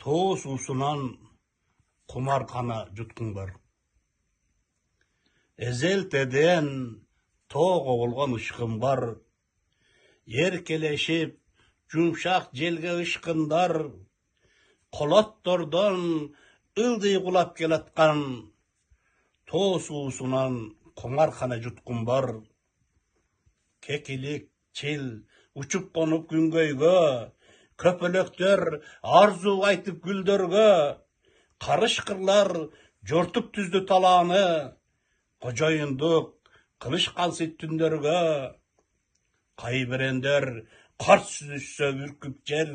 Too suusunан құмарқана жұткың бар. Эзелтеден тоо қоғылған ұшқын бар. Еркелешіп, жұмшақ желге ұшқындар. Қолаттордан ылдый құлап келатқан. Тоо суусунан құмарқана жұткын бар. Кекилик, чил, учуп қонып күнгөйгө. Köpölöktör arzu айтып гүлдөргө, карышкырлар жортуп түздү талааны, кожоюндук кылыш калсы түндөргө, кайберендер карт сүзүшсө үркүп жел,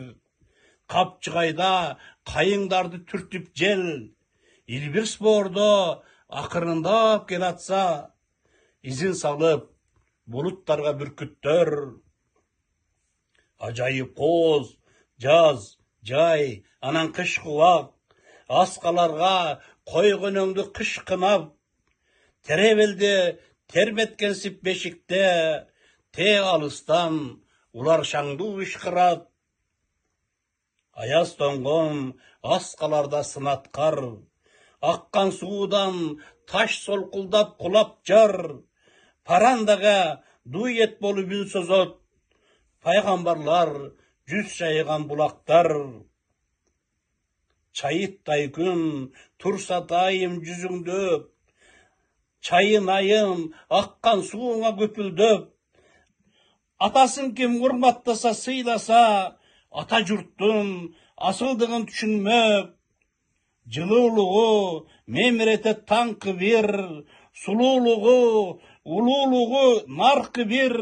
капчыгайда кайыңдарды түртүп жел, илбир спордо акырындап келатса, изин салып булуттарга бүркүттөр, ажайып коз, жаз, жай, анан кыш кубак, аскаларга койгонуңду кыш кынап, теребелде терметкенсип бешикте, те алыстан улар шаңдуу ышкырат. Аяз тоңгон аскаларда сынаткар, аккан суудан таш солкулдап кулап жар, парандага дует болуп үн созот, пайгамбарлар жүз жайган булактар. Чайыттай күн турса дайым жүзүңдөп, чайынайым аккан сууңа көпүлдөп, атасын ким урматтаса сыйласа, ата журттун асылдыгын түшүнмөп, жылуулугу мемиретет таңкы бир, сулуулугу улуулугу наркы бир,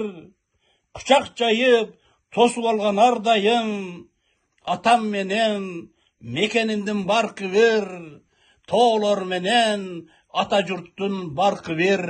кучак жайып тосуп алган ардайым, атам менен мекениндин баркы бир, тоолор менен ата журттун баркы бир.